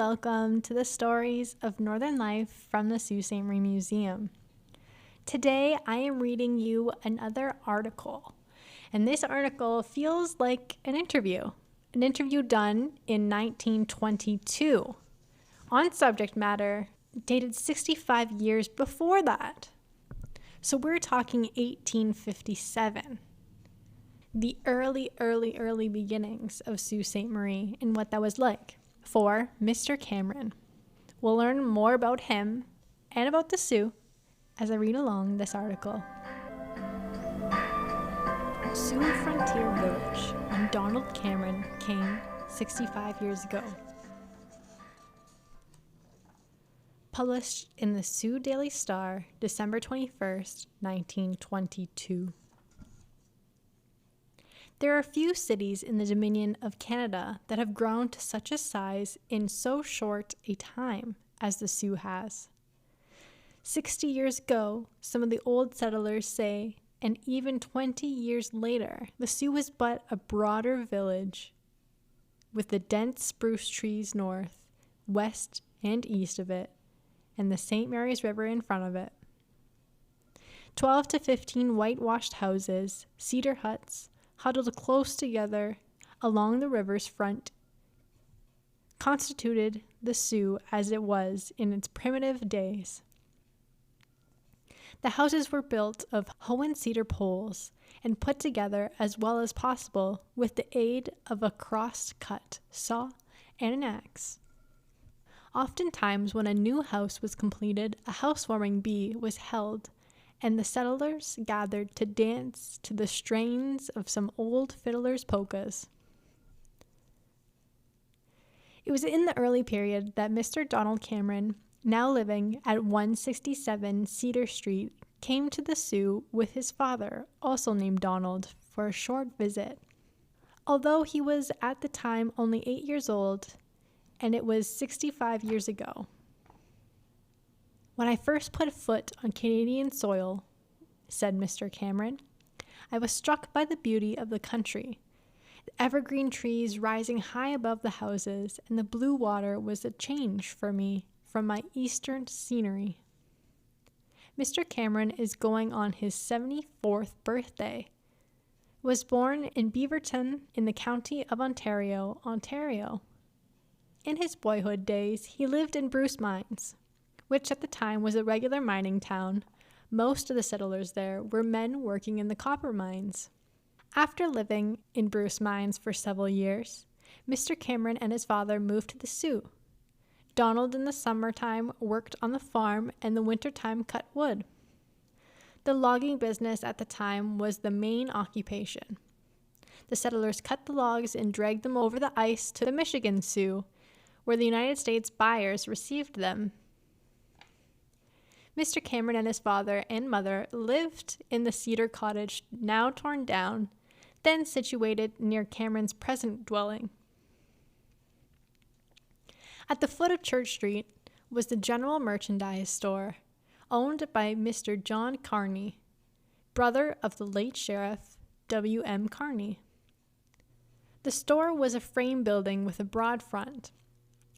welcome to the stories of Northern life from the Sault Ste. Marie Museum. Today I am reading you another article, and this article feels like an interview done in 1922 on subject matter dated 65 years before that. So we're talking 1857. The early beginnings of Sault Ste. Marie and what that was like for Mr. Cameron. We'll learn more about him and about the Sioux as I read along this article. Sault Frontier Village, when Donald Cameron came 65 years ago. Published in the Sault Daily Star, December 21st, 1922. There are few cities in the Dominion of Canada that have grown to such a size in so short a time as the Sioux has. 60 years ago, some of the old settlers say, and even 20 years later, the Sioux was but a broader village with the dense spruce trees north, west, and east of it, and the St. Mary's River in front of it. 12 to 15 whitewashed houses, cedar huts, huddled close together along the river's front, constituted the Sioux as it was in its primitive days. The houses were built of hoe and cedar poles and put together as well as possible with the aid of a cross-cut saw and an axe. Oftentimes, when a new house was completed, a housewarming bee was held, and the settlers gathered to dance to the strains of some old fiddler's polkas. It was in the early period that Mr. Donald Cameron, now living at 167 Cedar Street, came to the Sioux with his father, also named Donald, for a short visit. Although he was at the time only 8 years old, and it was 65 years ago. When I first put foot on Canadian soil, said Mr. Cameron, I was struck by the beauty of the country. The evergreen trees rising high above the houses and the blue water was a change for me from my eastern scenery. Mr. Cameron is going on his 74th birthday. Was born in Beaverton in the county of Ontario, Ontario. In his boyhood days, he lived in Bruce Mines, which at the time was a regular mining town. Most of the settlers there were men working in the copper mines. After living in Bruce Mines for several years, Mr. Cameron and his father moved to the Sioux. Donald in the summertime worked on the farm and the wintertime cut wood. The logging business at the time was the main occupation. The settlers cut the logs and dragged them over the ice to the Michigan Sioux, where the United States buyers received them. Mr. Cameron and his father and mother lived in the cedar cottage now torn down, then situated near Cameron's present dwelling. At the foot of Church Street was the general merchandise store, owned by Mr. John Carney, brother of the late Sheriff W.M. Carney. The store was a frame building with a broad front.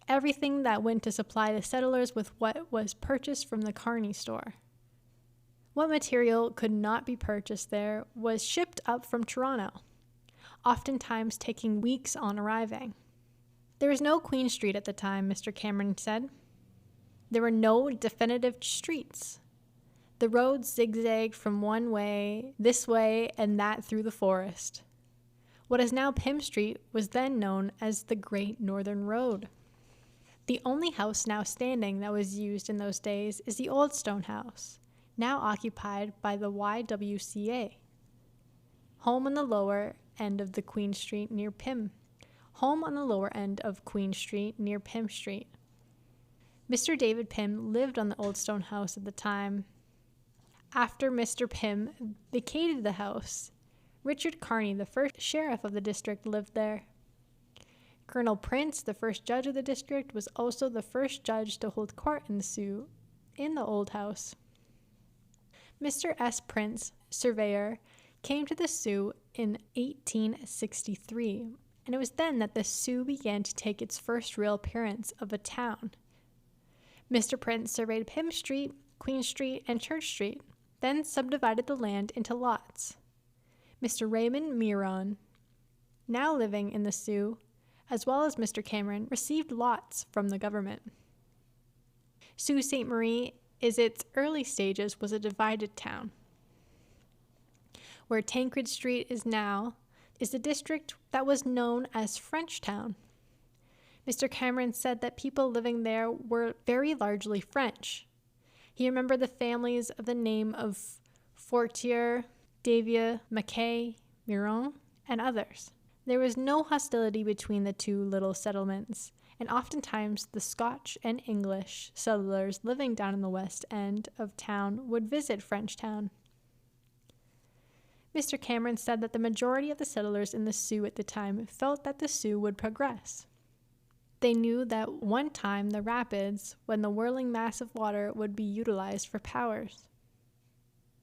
Everything that went to supply the settlers with what was purchased from the Carney store. What material could not be purchased there was shipped up from Toronto, oftentimes taking weeks on arriving. There was no Queen Street at the time, Mr. Cameron said. There were no definitive streets. The roads zigzagged from one way, this way, and that through the forest. What is now Pym Street was then known as the Great Northern Road. The only house now standing that was used in those days is the Old Stone House, now occupied by the YWCA. Home on the lower end of the Queen Street near Pym. Home on the lower end of Queen Street near Pym Street. Mr. David Pym lived on the Old Stone House at the time. After Mr. Pym vacated the house, Richard Carney, the first sheriff of the district, lived there. Colonel Prince, the first judge of the district, was also the first judge to hold court in the Sioux, in the old house. Mr. S. Prince, surveyor, came to the Sioux in 1863 and it was then that the Sioux began to take its first real appearance of a town. Mr. Prince surveyed Pym Street, Queen Street, and Church Street, then subdivided the land into lots. Mr. Raymond Miron, now living in the Sioux, as well as Mr. Cameron, received lots from the government. Sault Ste. Marie, in its early stages, was a divided town. Where Tancred Street is now is the district that was known as Frenchtown. Mr. Cameron said that people living there were very largely French. He remembered the families of the name of Fortier, Davia, Mackay, Miron, and others. There was no hostility between the two little settlements, and oftentimes the Scotch and English settlers living down in the west end of town would visit Frenchtown. Mr. Cameron said that the majority of the settlers in the Sioux at the time felt that the Sioux would progress. They knew that one time the rapids, when the whirling mass of water, would be utilized for powers.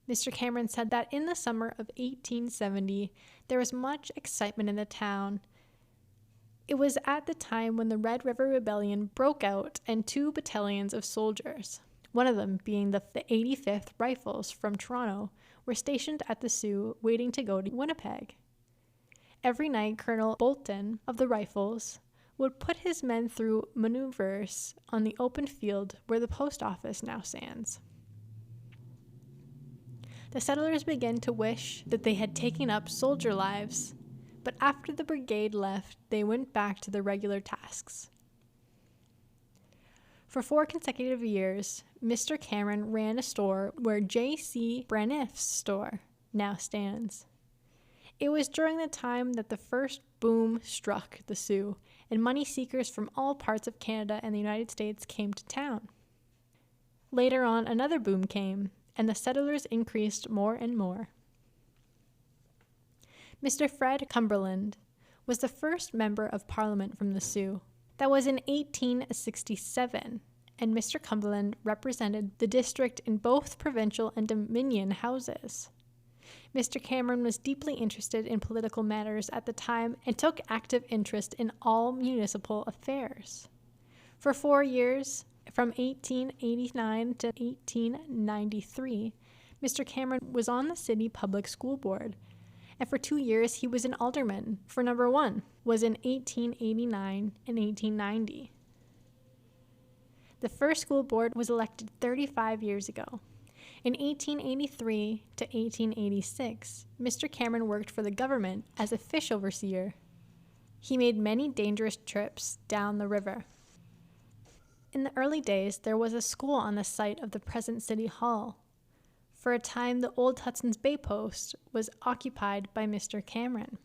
Mr. Cameron said that in the summer of 1870, there was much excitement in the town. It was at the time when the Red River Rebellion broke out and 2 battalions of soldiers, one of them being the 85th Rifles from Toronto, were stationed at the Sioux waiting to go to Winnipeg. Every night, Colonel Bolton of the Rifles would put his men through maneuvers on the open field where the post office now stands. The settlers began to wish that they had taken up soldier lives, but after the brigade left, they went back to their regular tasks. For 4 consecutive years, Mr. Cameron ran a store where J.C. Braniff's store now stands. It was during the time that the first boom struck the Sioux, and money seekers from all parts of Canada and the United States came to town. Later on, another boom came, and the settlers increased more and more. Mr. Fred Cumberland was the first member of Parliament from the Sioux. That was in 1867, and Mr. Cumberland represented the district in both provincial and Dominion houses. Mr. Cameron was deeply interested in political matters at the time and took active interest in all municipal affairs. For 4 years, from 1889 to 1893, Mr. Cameron was on the city public school board, and for 2 years he was an alderman for number 1, was in 1889 and 1890. The first school board was elected 35 years ago. In 1883 to 1886, Mr. Cameron worked for the government as a fish overseer. He made many dangerous trips down the river. In the early days, there was a school on the site of the present City Hall. For a time, the old Hudson's Bay Post was occupied by Mr. Cameron.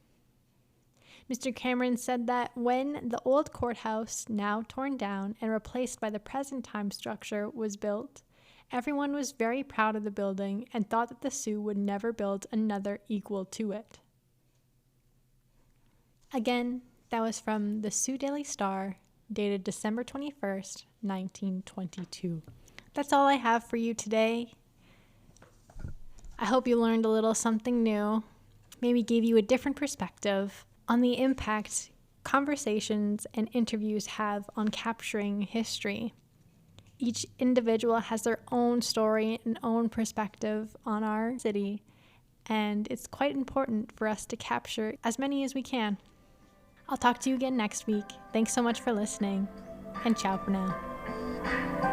Mr. Cameron said that when the old courthouse, now torn down and replaced by the present time structure, was built, everyone was very proud of the building and thought that the Sioux would never build another equal to it. Again, that was from the Sault Daily Star, dated December 21st, 1922. That's all I have for you today. I hope you learned a little something new, maybe gave you a different perspective on the impact conversations and interviews have on capturing history. Each individual has their own story and own perspective on our city, and it's quite important for us to capture as many as we can. I'll talk to you again next week. Thanks so much for listening, and ciao for now.